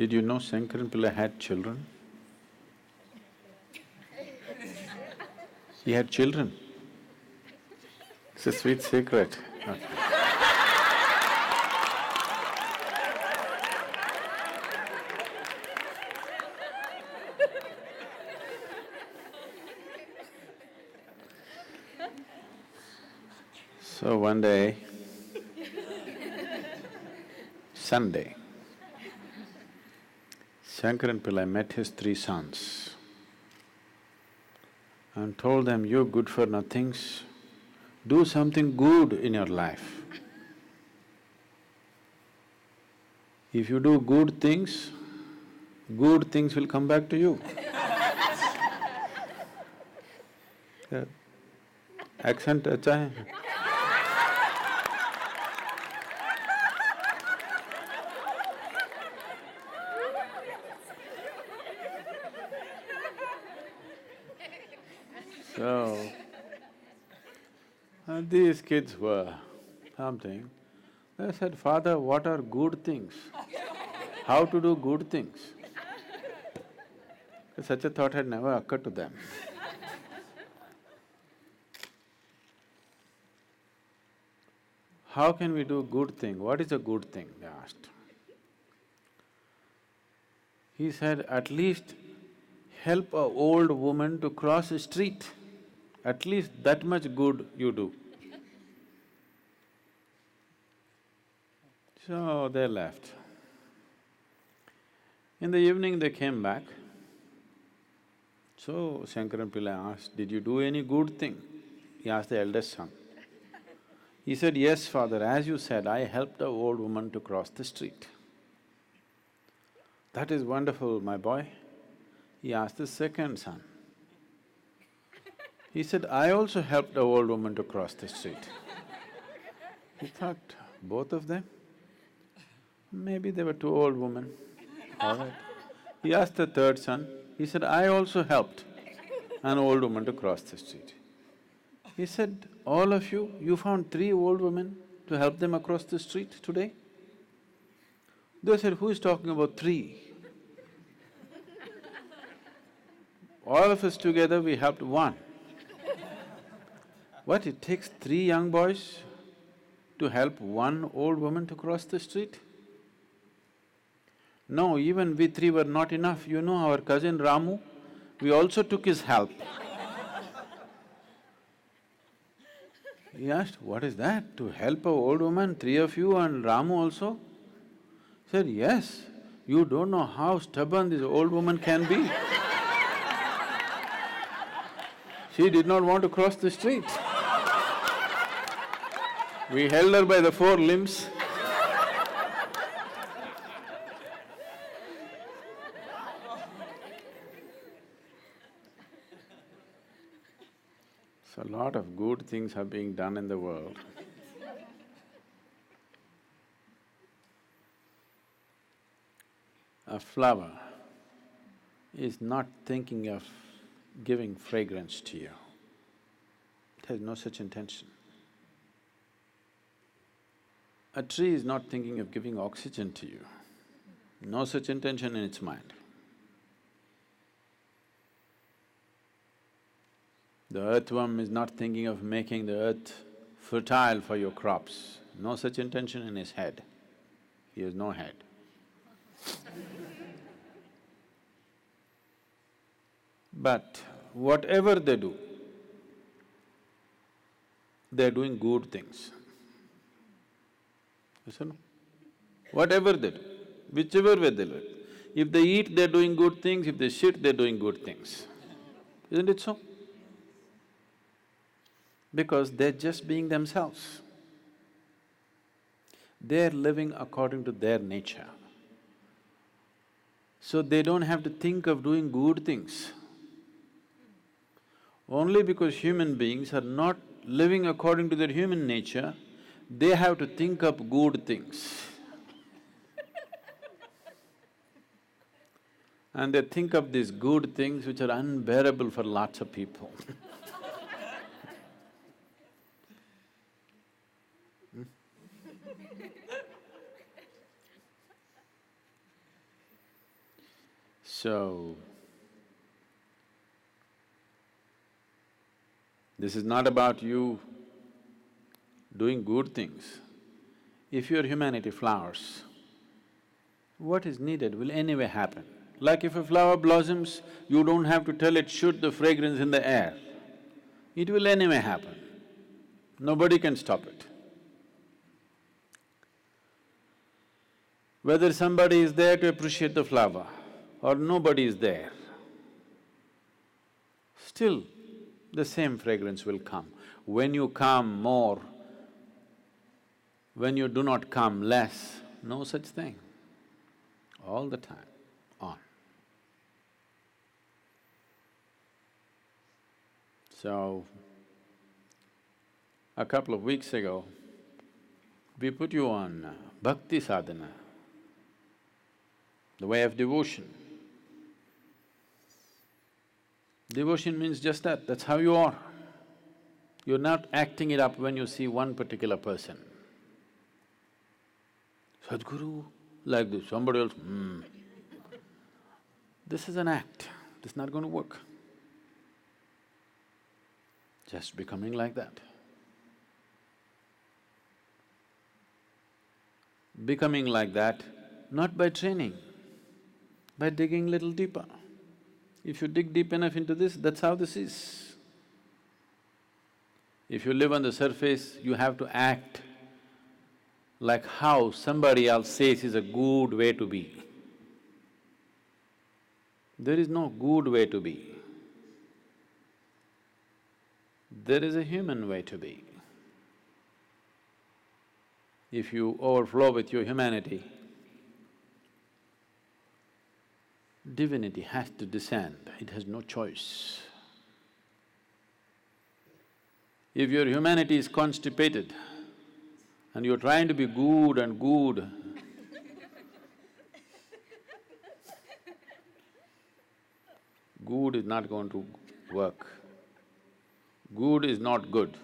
Did you know Shankaran Pillai had children? He had children. It's a sweet secret. Okay. So one day, Sunday, Shankaran Pillai met his three sons and told them, "You good for nothings, do something good in your life. If you do good things will come back to you." Yeah. Accent अच्छा है? So, these kids were something. They said, "Father, what are good things? How to do good things?" Such a thought had never occurred to them. How can we do good thing? What is a good thing? They asked. He said, "At least help a old woman to cross a street. At least that much good you do." So they left. In the evening they came back. So Shankaran Pillai asked, "Did you do any good thing?" He asked the eldest son. He said, "Yes, father, as you said, I helped a old woman to cross the street." "That is wonderful, my boy." He asked the second son. He said, "I also helped a old woman to cross the street." He thought, both of them? Maybe they were two old women, all right. He asked the third son, he said, "I also helped an old woman to cross the street." He said, "All of you found three old women to help them across the street today?" They said, "Who is talking about three? All of us together we helped one." What, it takes three young boys to help one old woman to cross the street? No, even we three were not enough. You know our cousin Ramu, we also took his help. He asked, "What is that? To help a old woman, three of you and Ramu also?" He said, "Yes, you don't know how stubborn this old woman can be." She did not want to cross the street. We held her by the four limbs. So, a lot of good things are being done in the world. A flower is not thinking of giving fragrance to you. It has no such intention. A tree is not thinking of giving oxygen to you. No such intention in its mind. The earthworm is not thinking of making the earth fertile for your crops. No such intention in his head. He has no head. But whatever they do, they're doing good things. Yes or no? Whatever they do, whichever way they do it. If they eat, they're doing good things, if they shit, they're doing good things. Isn't it so? Because they're just being themselves. They're living according to their nature. So they don't have to think of doing good things. Only because human beings are not living according to their human nature, they have to think up good things. And they think of these good things which are unbearable for lots of people. So, this is not about you doing good things. If your humanity flowers, what is needed will anyway happen. Like if a flower blossoms, you don't have to tell it, shoot the fragrance in the air. It will anyway happen. Nobody can stop it. Whether somebody is there to appreciate the flower or nobody is there, still the same fragrance will come. When you come more, when you do not come less, no such thing. All the time, on. So, a couple of weeks ago, we put you on bhakti sadhana, the way of devotion. Devotion means just that, that's how you are. You're not acting it up when you see one particular person. Sadhguru, like this, somebody else, This is an act, it's not going to work. Just becoming like that. Becoming like that, not by training, by digging little deeper. If you dig deep enough into this, that's how this is. If you live on the surface, you have to act like how somebody else says is a good way to be. There is no good way to be. There is a human way to be. If you overflow with your humanity, divinity has to descend, it has no choice. If your humanity is constipated and you're trying to be good and good, good is not going to work. Good is not good.